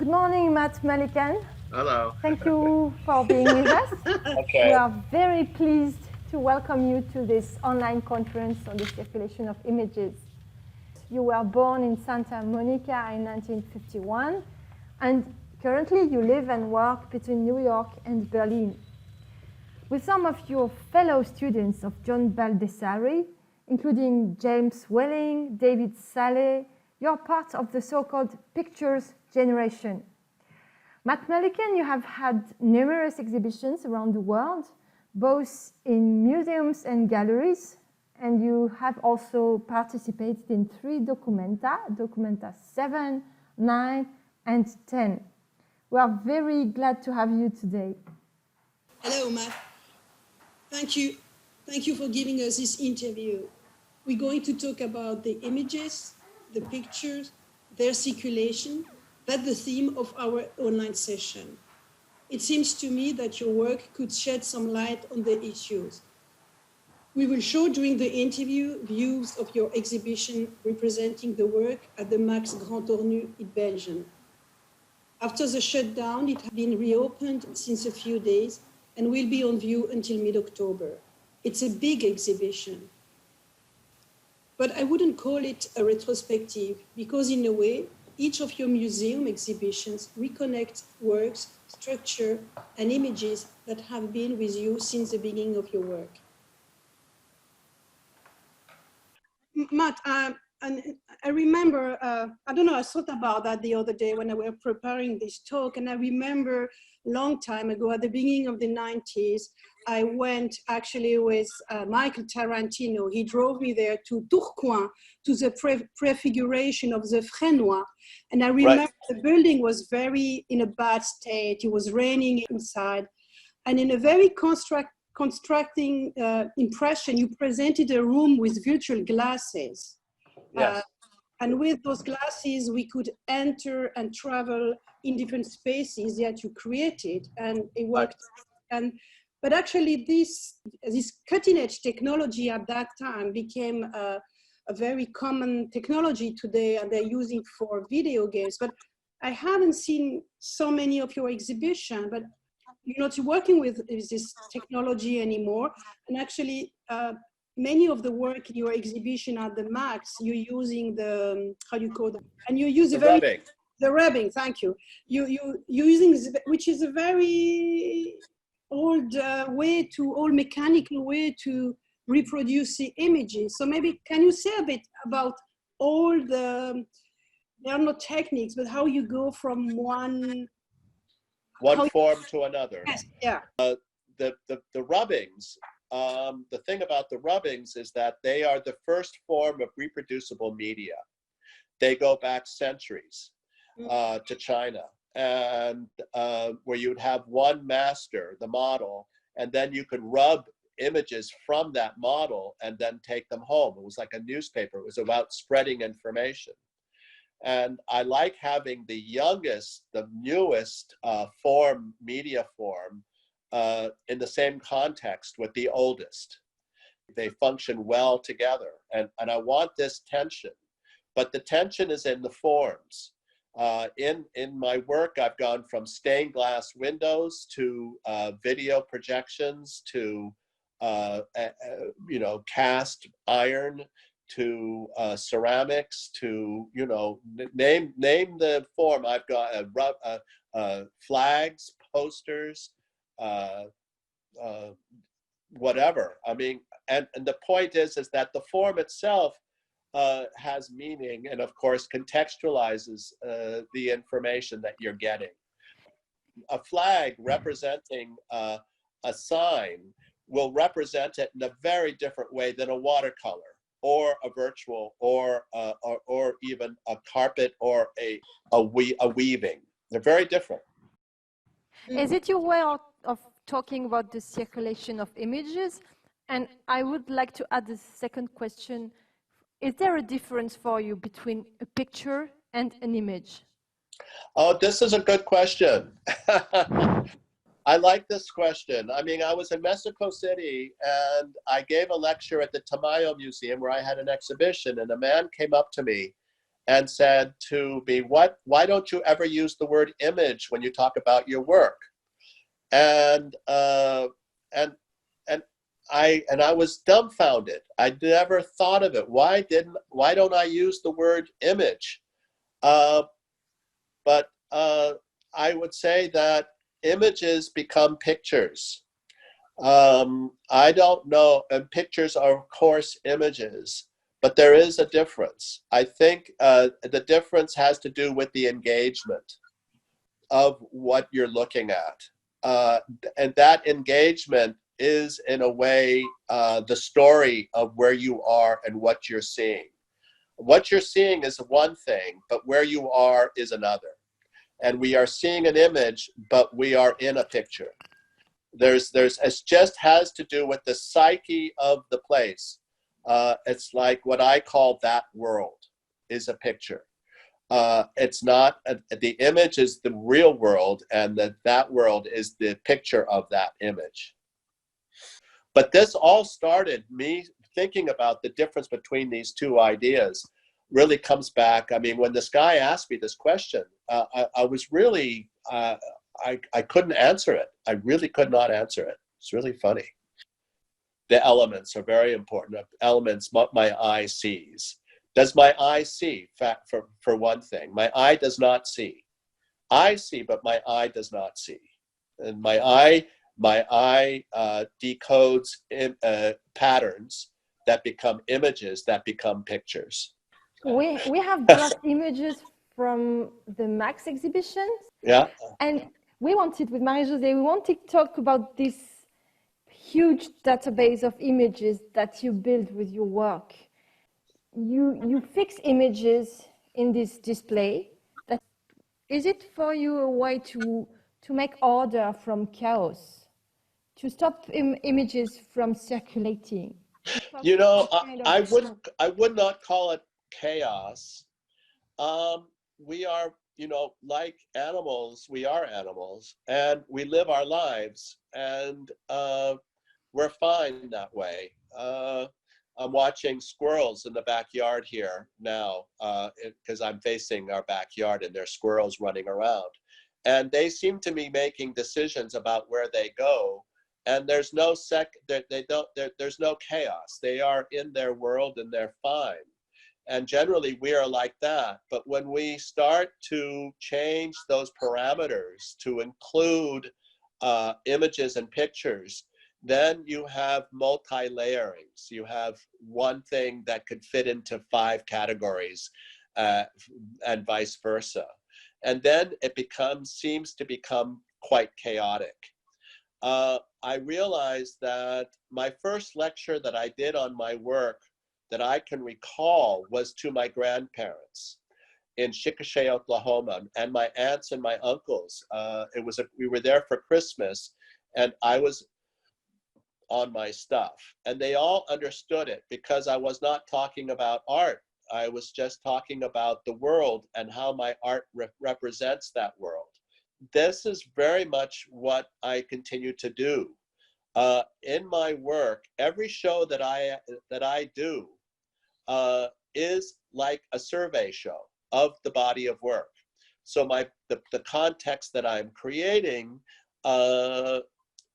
Good morning, Matt Mullican. Hello. Thank you for being with us. Okay. We are very pleased to welcome you to this online conference on the circulation of images. You were born in Santa Monica in 1951, and currently you live and work between New York and Berlin. With some of your fellow students of John Baldessari, including James Welling, David Salle, you're part of the so-called pictures generation. Matt Mullican, you have had numerous exhibitions around the world, both in museums and galleries, and you have also participated in 3 documenta 7, 9, and 10. We are very glad to have you today. Hello, Matt. Thank you. Thank you for giving us this interview. We're going to talk about the images, the pictures, their circulation. That's the theme of our online session. It seems to me that your work could shed some light on the issues. We will show during the interview views of your exhibition representing the work at the Max Grand Ornu in Belgium. After the shutdown, it has been reopened since a few days and will be on view until mid-October. It's a big exhibition. But I wouldn't call it a retrospective because in a way, each of your museum exhibitions reconnect works, structure, and images that have been with you since the beginning of your work. Matt, and I remember, I don't know, I thought about that the other day when I was preparing this talk, and I remember a long time ago, at the beginning of the 90s, I went actually with Michael Tarantino. He drove me there to Tourcoing, to the prefiguration of the Fresnois. And I remember the building was very in a bad state. It was raining inside. And in a very constructing impression, you presented a room with virtual glasses. Yes. And with those glasses, we could enter and travel in different spaces that you created, and it worked. But actually, this cutting-edge technology at that time became a very common technology today, and they're using for video games. But I haven't seen so many of your exhibitions, but you're not working with this technology anymore. And actually, many of the work in your exhibition at the Max, you're using the, how do you call it? And you use the rubbing, thank you. You're using, which is a very old old mechanical way to reproduce the images. So maybe, can you say a bit about all the, there are no techniques, but how you go from one form to another. Yes, yeah. The rubbings, the thing about the rubbings is that they are the first form of reproducible media. They go back centuries to China, and where you'd have one master, the model, and then you could rub images from that model and then take them home. It was like a newspaper. It was about spreading information. And I like having the youngest, the newest media form, in the same context with the oldest. They function well together. And I want this tension, but the tension is in the forms. In my work, I've gone from stained glass windows to video projections to cast iron to ceramics to name the form. I've got flags, posters, whatever. I mean, and the point is that the form itself has meaning, and of course contextualizes the information that you're getting. A flag representing a sign will represent it in a very different way than a watercolor or a virtual or even a carpet or a weaving. They're very different. Is it your way of talking about the circulation of images? And I would like to add a second question. Is there a difference for you between a picture and an image? Oh, this is a good question. I like this question. I mean, I was in Mexico City and I gave a lecture at the Tamayo Museum where I had an exhibition, and a man came up to me and said to me, why don't you ever use the word image when you talk about your work? And I was dumbfounded. I never thought of it. Why don't I use the word image? But I would say that images become pictures. I don't know, and pictures are of course images, but there is a difference. I think the difference has to do with the engagement of what you're looking at. And that engagement is in a way the story of where you are and what you're seeing. What you're seeing is one thing, but where you are is another. And we are seeing an image, but we are in a picture. It just has to do with the psyche of the place. It's like what I call that world is a picture. It's not, the image is the real world, and that world is the picture of that image. But this all started me thinking about the difference between these two ideas. Really comes back, I mean, when this guy asked me this question, I was really, I couldn't answer it. I really could not answer it. It's really funny. The elements are very important. Elements, what my eye sees. Does my eye see? For one thing, my eye does not see. I see, but my eye does not see. And my eye decodes patterns that become images, that become pictures. We have brought images from the Max exhibition. Yeah. And we wanted, with Marie-José, we wanted to talk about this huge database of images that you build with your work. You fix images in this display. Is it for you a way to make order from chaos, to stop images from circulating? You know, I would not call it chaos. We are, you know, like animals, we are animals, and we live our lives, and we're fine that way. I'm watching squirrels in the backyard here now, because I'm facing our backyard, and there's squirrels running around, and they seem to be making decisions about where they go. And there's no there's no chaos. They are in their world and they're fine. And generally we are like that. But when we start to change those parameters to include images and pictures, then you have multi-layerings. You have one thing that could fit into 5 categories and vice versa. And then it seems to become quite chaotic. I realized that my first lecture that I did on my work that I can recall was to my grandparents in Chickasha, Oklahoma, and my aunts and my uncles. We were there for Christmas, and I was on my stuff, and they all understood it because I was not talking about art. I was just talking about the world and how my art represents that world. This is very much what I continue to do. In my work, every show that I do is like a survey show of the body of work. So the context that I'm creating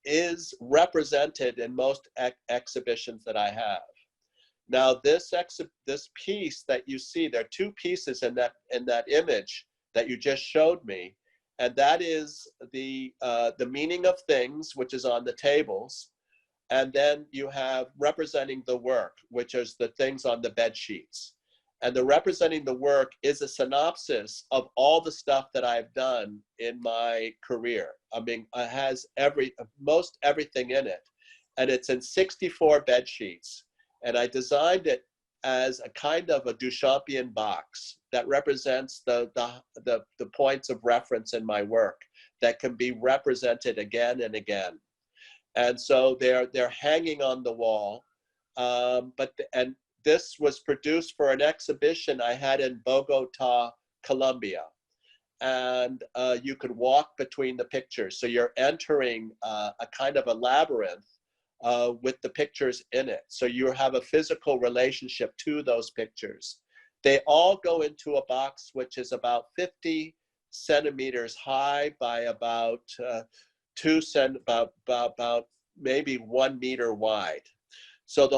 is represented in most exhibitions that I have. Now, this piece that you see, there are 2 pieces in that image that you just showed me. And that is the meaning of things, which is on the tables. And then you have representing the work, which is the things on the bed sheets. And the representing the work is a synopsis of all the stuff that I've done in my career. I mean, it has most everything in it. And it's in 64 bed sheets. And I designed it as a kind of a Duchampian box that represents the points of reference in my work that can be represented again and again. And so they're hanging on the wall. And this was produced for an exhibition I had in Bogota, Colombia. And you could walk between the pictures. So you're entering a kind of a labyrinth with the pictures in it. So you have a physical relationship to those pictures. They all go into a box which is about 50 centimeters high by about about maybe 1 meter wide. So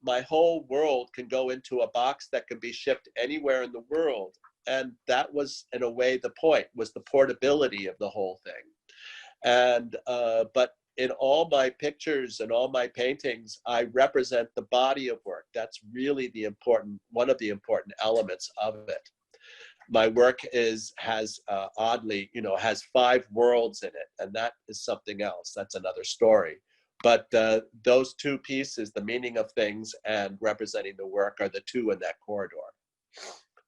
my whole world can go into a box that can be shipped anywhere in the world. And that was, in a way, the point, was the portability of the whole thing. And, but in all my pictures and all my paintings, I represent the body of work. That's really one of the important elements of it. My work has oddly, has 5 worlds in it, and that is something else. That's another story. But those 2 pieces, the meaning of things and representing the work, are the 2 in that corridor.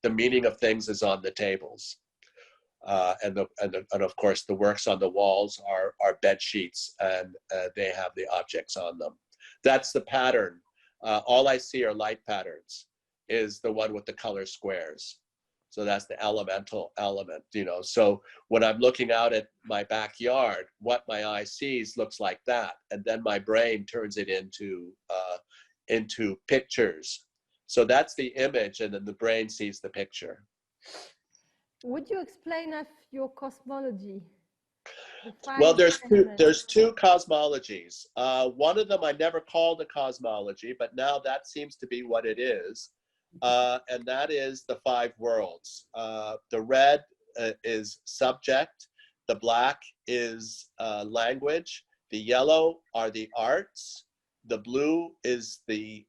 The meaning of things is on the tables. And of course, the works on the walls are bed sheets, and they have the objects on them. That's the pattern. All I see are light patterns, is the one with the color squares. So that's the elemental element, So when I'm looking out at my backyard, what my eye sees looks like that. And then my brain turns it into pictures. So that's the image, and then the brain sees the picture. Would you explain us your cosmology? Well, there's 2 cosmologies. One of them I never called a cosmology, but now that seems to be what it is. And that is the 5 worlds. The red is subject, the black is language, the yellow are the arts, the blue is the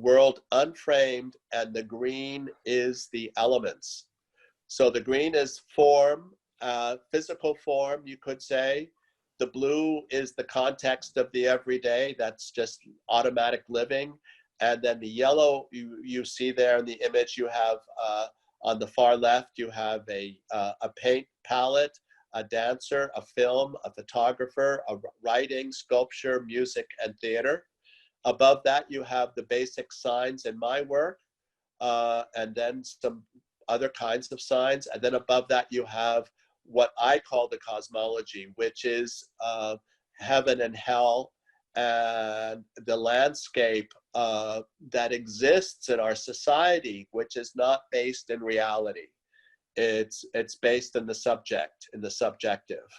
world unframed, and the green is the elements. So the green is form, physical form, you could say. The blue is the context of the everyday, that's just automatic living. And then the yellow, you see there in the image, you have on the far left, you have a paint palette, a dancer, a film, a photographer, a writing, sculpture, music, and theater. Above that, you have the basic signs in my work, and then some other kinds of signs. And then above that, you have what I call the cosmology, which is heaven and hell, and the landscape that exists in our society, which is not based in reality. It's based in the subject, in the subjective.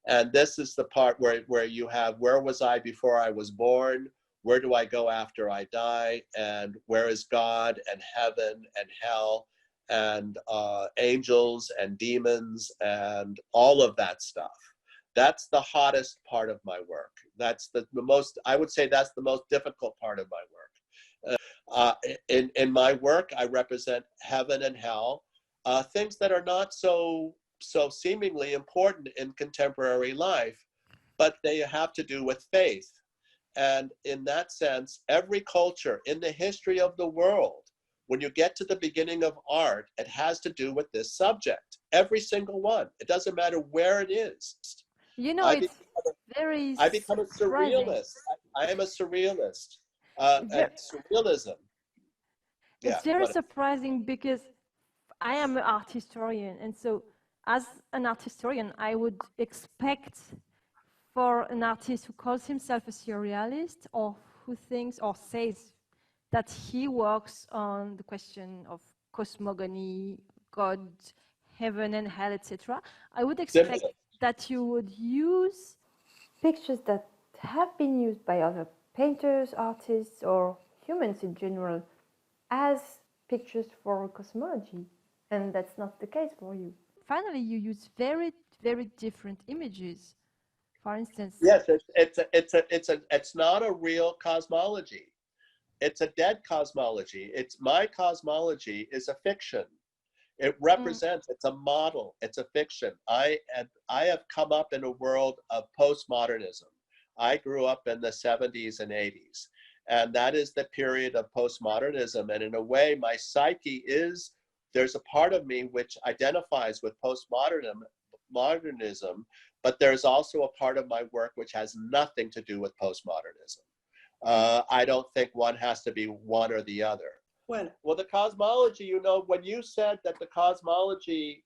And this is the part where you have, where was I before I was born? Where do I go after I die? And where is God and heaven and hell and angels and demons and all of that stuff? That's the hottest part of my work. That's the most, I would say that's the most difficult part of my work. In my work, I represent heaven and hell, things that are not so seemingly important in contemporary life, but they have to do with faith. And in that sense, every culture in the history of the world, when you get to the beginning of art, it has to do with this subject. Every single one. It doesn't matter where it is. I become a surrealist. I am a surrealist. Surrealism. It's very surprising because I am an art historian, and so as an art historian, I would expect for an artist who calls himself a surrealist, or who thinks or says that he works on the question of cosmogony, God, heaven and hell, etc. I would expect that you would use pictures that have been used by other painters, artists, or humans in general as pictures for cosmology, and that's not the case for you. Finally, you use very, very different images. For instance, yes, it's not a real cosmology. It's a dead cosmology. My cosmology is a fiction. It represents, it's a model, it's a fiction. I have come up in a world of postmodernism. I grew up in the 70s and 80s, and that is the period of postmodernism. And in a way, my psyche there's a part of me which identifies with postmodernism, but there's also a part of my work which has nothing to do with postmodernism. I don't think one has to be one or the other. Well, the cosmology, when you said that the cosmology,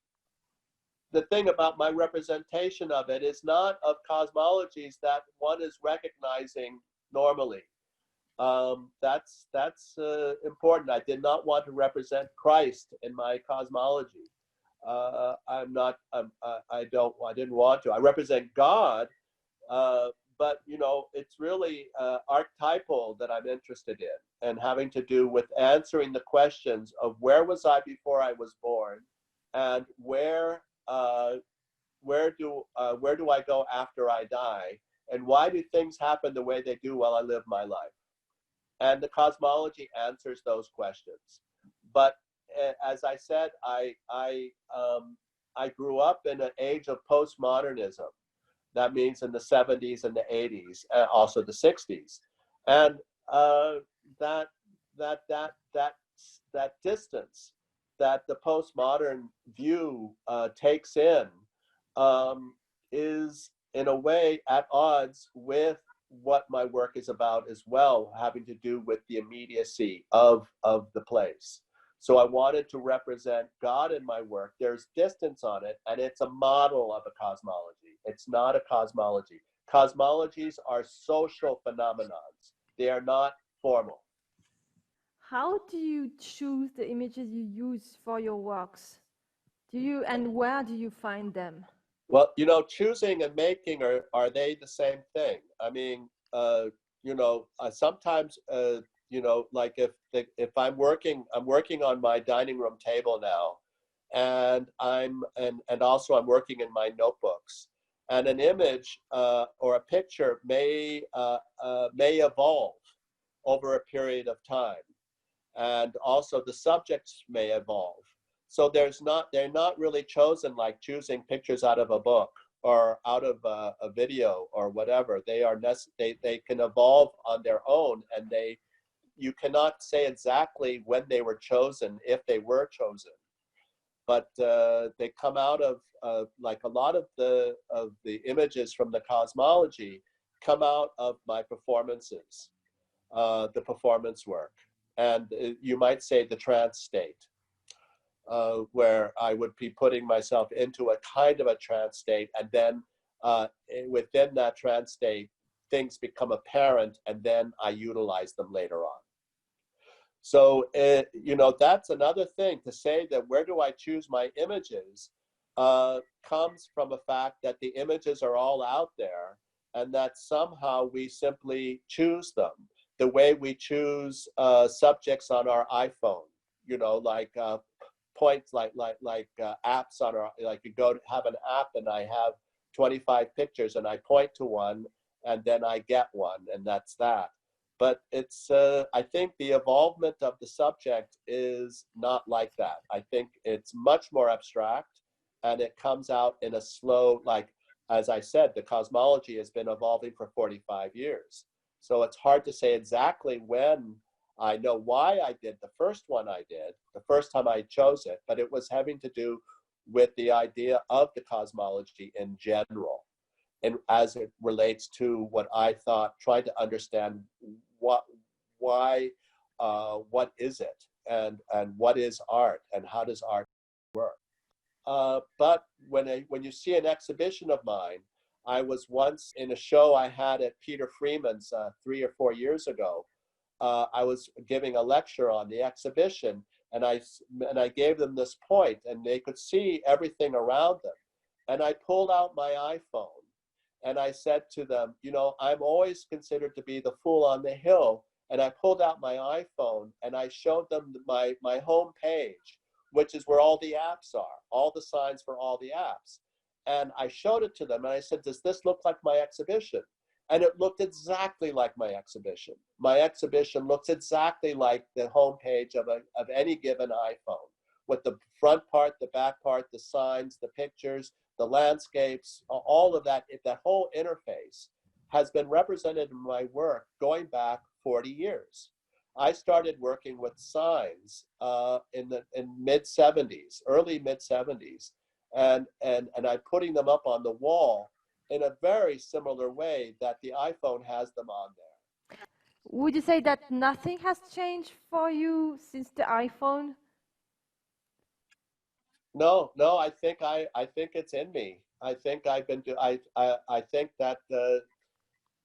the thing about my representation of it is not of cosmologies that one is recognizing normally. That's important. I did not want to represent Christ in my cosmology. I didn't want to. I represent God, but you know, it's really archetypal that I'm interested in, and having to do with answering the questions of where was I before I was born, and where do I go after I die, and why do things happen the way they do while I live my life? And the cosmology answers those questions. But as I said, I grew up in an age of postmodernism. That means in the 70s and the 80s, also the 60s, and that that distance that the postmodern view takes in is in a way at odds with what my work is about as well, having to do with the immediacy of the place. So I wanted to represent God in my work. There's distance on it, and it's a model of a cosmology. It's not a cosmology. Cosmologies are social phenomenons. They are not formal. How do you choose the images you use for your works? And where do you find them? Well, you know, choosing and making, are they the same thing? I mean, you know, sometimes, you know, like if I'm working on my dining room table now, and also I'm working in my notebooks, and an image or a picture may evolve over a period of time, and also the subjects may evolve. So they're not really chosen like choosing pictures out of a book or out of a video or whatever. They can evolve on their own, and you cannot say exactly when they were chosen, if they were chosen, but they come out of like a lot of the images from the cosmology come out of my performances, the performance work, and you might say the trance state. Where I would be putting myself into a kind of a trance state, and then within that trance state, things become apparent, and then I utilize them later on. So, you know, that's another thing to say, that where do I choose my images comes from a fact that the images are all out there, and that somehow we simply choose them the way we choose subjects on our iPhone, you know, like points like apps on our, like you go to have an app and I have 25 pictures and I point to one and then I get one, and that's that. But it's I think the evolvement of the subject is not like that. I think it's much more abstract, and it comes out in a slow, like, as I said, the cosmology has been evolving for 45 years. So it's hard to say exactly when. I know why I did the first one I did, the first time I chose it, but it was having to do with the idea of the cosmology in general, and as it relates to what I thought, trying to understand what is it, and what is art, and how does art work. But when you see an exhibition of mine, I was once in a show I had at Peter Freeman's 3 or 4 years ago. I was giving a lecture on the exhibition, and I gave them this point, and they could see everything around them. And I pulled out my iPhone, and I said to them, you know, I'm always considered to be the fool on the hill. And I pulled out my iPhone, and I showed them my home page, which is where all the apps are, all the signs for all the apps. And I showed it to them, and I said, does this look like my exhibition? And it looked exactly like my exhibition. My exhibition looks exactly like the homepage of any given iPhone, with the front part, the back part, the signs, the pictures, the landscapes, all of that. That whole interface has been represented in my work going back 40 years. I started working with signs in mid-70s, early mid-70s, and I'm putting them up on the wall in a very similar way that the iPhone has them on there. Would you say that nothing has changed for you since the iPhone? No, I think it's in me. I think I've been I think that the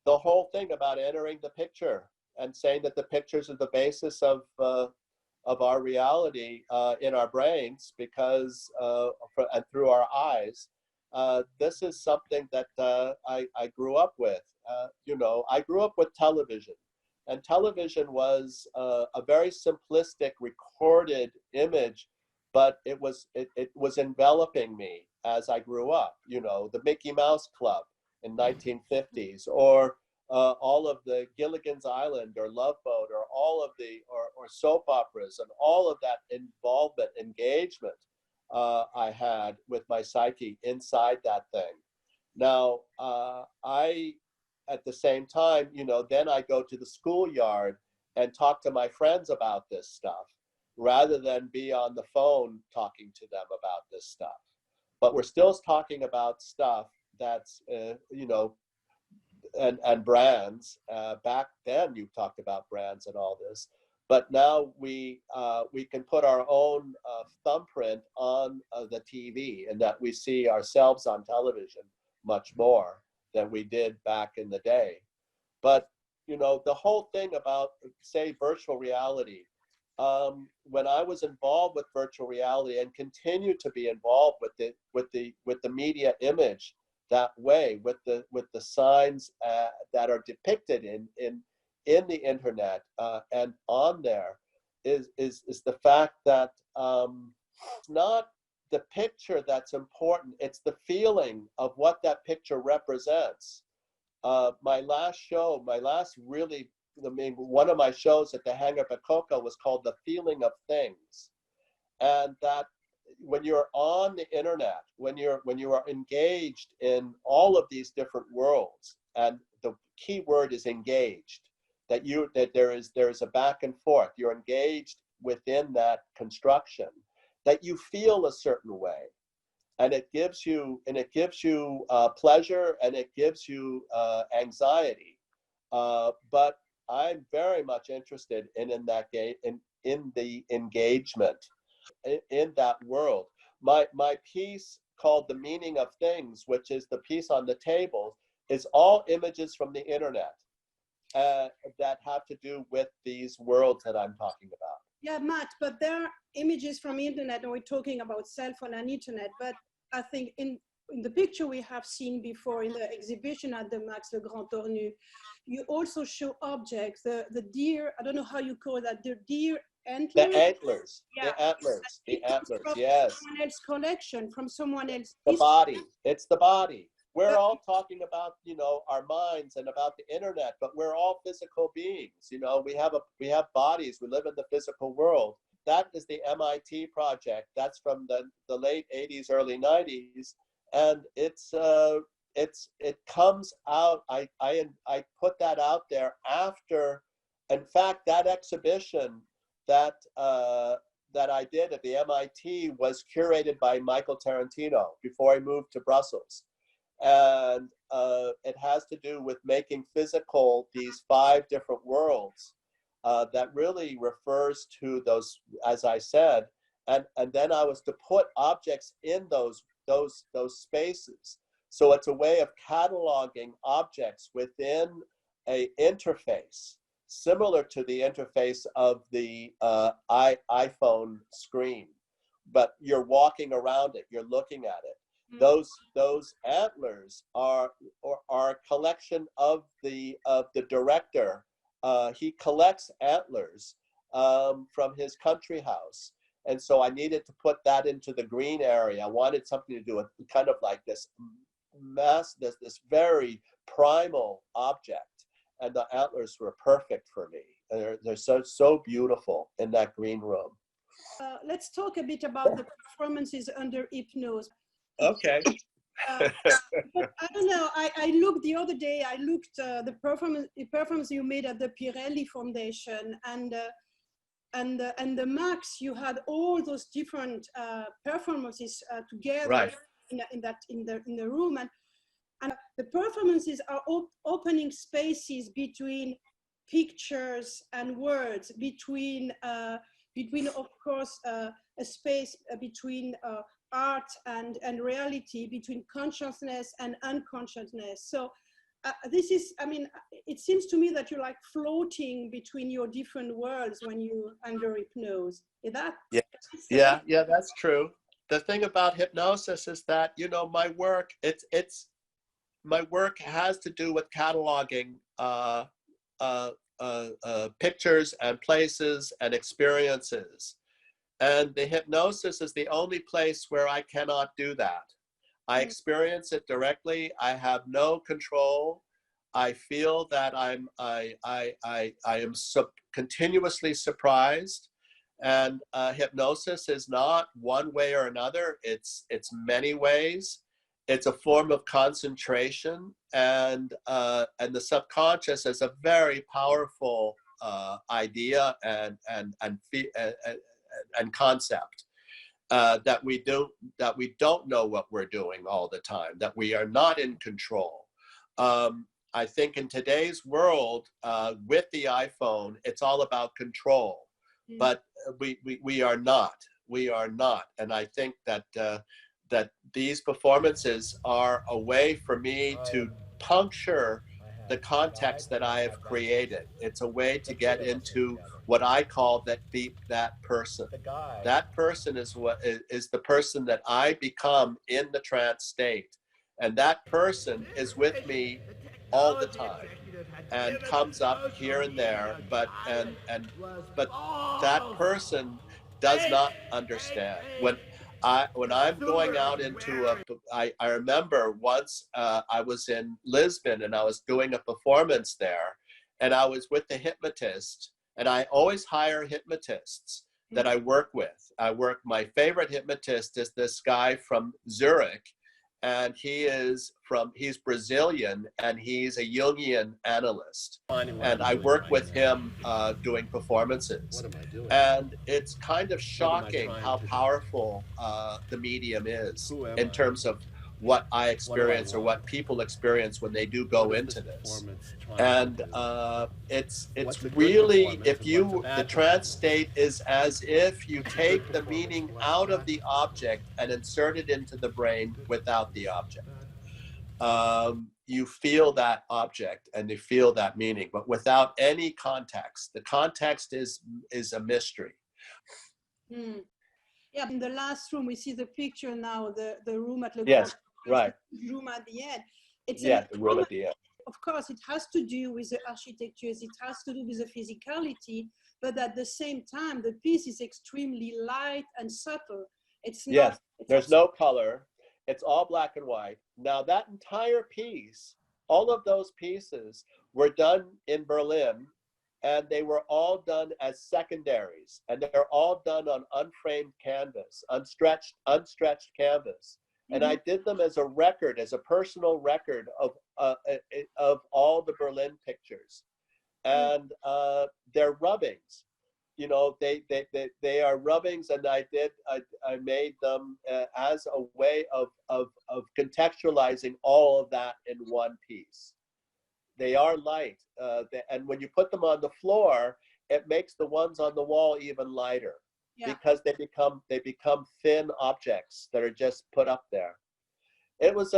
whole thing about entering the picture and saying that the pictures are the basis of our reality in our brains because and through our eyes. This is something that I grew up with. You know, I grew up with television, and television was a very simplistic recorded image, but it was enveloping me as I grew up. You know, the Mickey Mouse Club in 1950s, or all of the Gilligan's Island or Love Boat, or all of the or soap operas, and all of that involvement, engagement I had with my psyche inside that thing. Now, at the same time, you know, then I go to the schoolyard and talk to my friends about this stuff, rather than be on the phone talking to them about this stuff. But we're still talking about stuff that's, you know, and brands. Back then, you talked about brands and all this, but now we can put our own thumbprint on the TV, and that we see ourselves on television much more than we did back in the day. But you know, the whole thing about, say, virtual reality. When I was involved with virtual reality and continue to be involved with the media image that way, with the signs that are depicted in the internet and on there, is the fact that not the picture that's important, it's the feeling of what that picture represents. My last really, I mean, one of my shows at the Hangar Bakoko was called The Feeling of Things. And that when you're on the internet, when you are engaged in all of these different worlds, and the key word is engaged, that there is a back and forth, you're engaged within that construction, that you feel a certain way, and it gives you pleasure, and it gives you anxiety. But I'm very much interested in the engagement in that world. My piece called The Meaning of Things, which is the piece on the table, is all images from the internet that have to do with these worlds that I'm talking about. Yeah, Matt, but there are images from internet, and we're talking about cell phone and internet, but I think in the picture we have seen before in the exhibition at the Max Le Grand Tornu, you also show objects, the deer, I don't know how you call that, the deer antlers? The antlers, yeah. the antlers, yes. Someone else's collection, from someone else. The body, it's the body. We're all talking about, you know, our minds and about the internet, but we're all physical beings. You know, we have bodies. We live in the physical world. That is the MIT project. That's from the late 80s, early 90s, and it comes out. I put that out there after, in fact, that exhibition that I did at the MIT was curated by Michael Tarantino before I moved to Brussels. And it has to do with making physical these 5 different worlds that really refers to those, as I said, and then I was to put objects in those spaces. So it's a way of cataloging objects within a interface similar to the interface of the iPhone screen, but you're walking around it, you're looking at it. Those antlers are a collection of the director. He collects antlers from his country house, and so I needed to put that into the green area. I wanted something to do with kind of like this this very primal object, and the antlers were perfect for me. They're so beautiful in that green room. Let's talk a bit about the performances under hypnosis. Okay. But I don't know. I looked the other day. I looked the performance you made at the Pirelli Foundation, and the Max. You had all those different performances together, right, in the room, and the performances are opening spaces between pictures and words, between of course a space between art and reality, between consciousness and unconsciousness. So this is, I mean, it seems to me that you're like floating between your different worlds when you're under hypnosis. Is that? Yeah, that's true. The thing about hypnosis is that, you know, my work, my work has to do with cataloging pictures and places and experiences. And the hypnosis is the only place where I cannot do that. I experience it directly. I have no control. I feel that I am continuously surprised. And hypnosis is not one way or another. It's many ways. It's a form of concentration, and the subconscious is a very powerful idea and concept. That we don't know what we're doing all the time, that we are not in control. I think in today's world, with the iPhone, it's all about control, but we are not. We are not, and I think that that these performances are a way for me to puncture the context that I have created. It's a way to get into what I call that person. That person is what is the person that I become in the trance state. And that person is with me all the time and comes up here and there, but that person does not understand. When I'm going out into I remember once I was in Lisbon and I was doing a performance there, and I was with the hypnotist, and I always hire hypnotists that I work with. My favorite hypnotist is this guy from Zurich, and he's Brazilian, and he's a Jungian analyst. And I work with him doing performances. And it's kind of shocking how powerful the medium is in terms of what I experience or what people experience when they do go into this. And it's really, the trance state is as if you take the meaning out of the object and insert it into the brain without the object. You feel that object and you feel that meaning, but without any context. The context is a mystery. Yeah, in the last room, we see the picture now, the room at Le Yes, right. Room at the end. The room at the end. Of course, it has to do with the architectures, it has to do with the physicality, but at the same time, the piece is extremely light and subtle. It's not. Yes, there's no color. It's all black and white. Now that entire piece, all of those pieces were done in Berlin, and they were all done as secondaries, and they're all done on unframed canvas, unstretched canvas. And I did them as a record, as a personal record of all the Berlin pictures, and they're rubbings. You know, they are rubbings, and I made them as a way of contextualizing all of that in one piece. They are light, and when you put them on the floor, it makes the ones on the wall even lighter, because they become thin objects that are just put up there. It's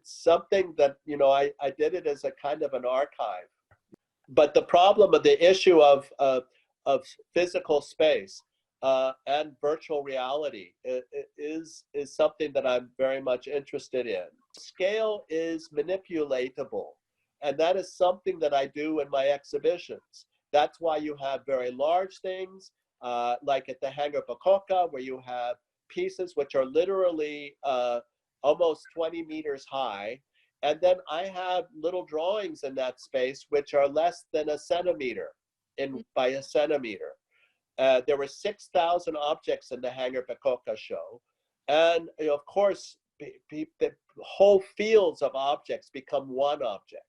something that, you know, I did it as a kind of an archive. But the problem of the issue of physical space and virtual reality is something that I'm very much interested in. Scale is manipulatable, and that is something that I do in my exhibitions. That's why you have very large things, like at the Hangar Bacoca, where you have pieces which are literally almost 20 meters high. And then I have little drawings in that space which are less than a centimeter by a centimeter. There were 6,000 objects in the Hangar Bacoca show. And you know, of course, the whole fields of objects become one object.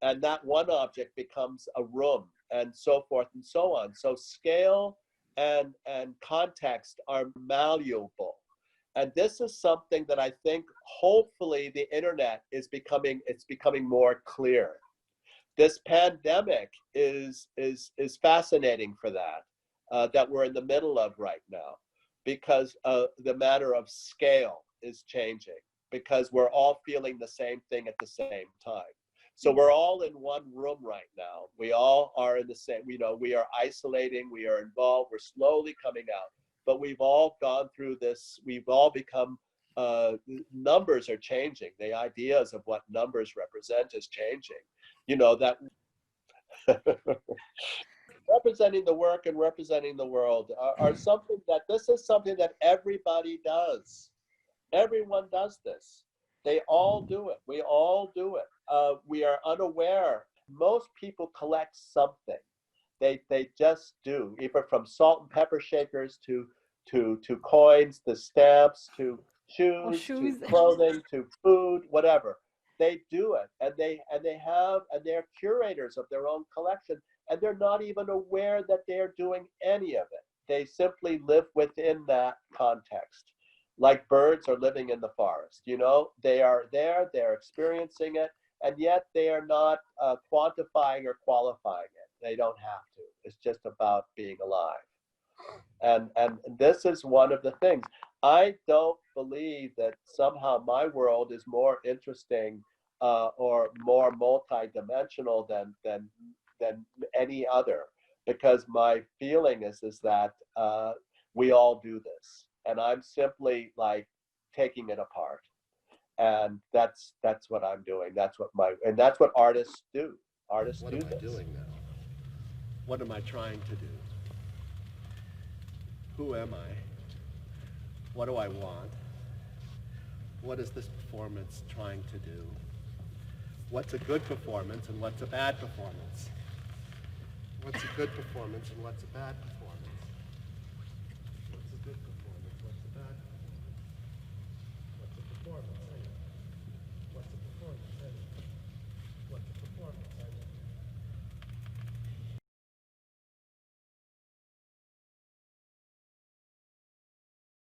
And that one object becomes a room, and so forth and so on. So scale and context are malleable. And this is something that I think hopefully the internet is becoming more clear. This pandemic is fascinating for that we're in the middle of right now, because the matter of scale is changing. because we're all feeling the same thing at the same time. So we're all in one room right now. We all are in the same, we are isolating, we are involved, we're slowly coming out, but we've all gone through this, we've all become, numbers are changing. The ideas of what numbers represent is changing. That representing the work and representing the world are something that, this is something that everybody does. Everyone does this. They all do it. We all do it. We are unaware. Most people collect something. They just do, even from salt and pepper shakers to coins, the stamps, to shoes, to clothing, to food, whatever. They do it, and they're curators of their own collection, and they're not even aware that they're doing any of it. They simply live within that context. Like birds are living in the forest, they are there, they're experiencing it, and yet they are not quantifying or qualifying it. They don't have to. It's just about being alive. And this is one of the things. I don't believe that somehow my world is more interesting or more multidimensional than any other, because my feeling is that we all do this. And I'm simply like taking it apart, and that's what I'm doing. That's what artists do. Artists do this. What am I doing now? What am I trying to do? Who am I? What do I want? What is this performance trying to do? What's a good performance and what's a bad performance? What's a good performance and what's a bad performance? What's a good performance? What's a bad performance?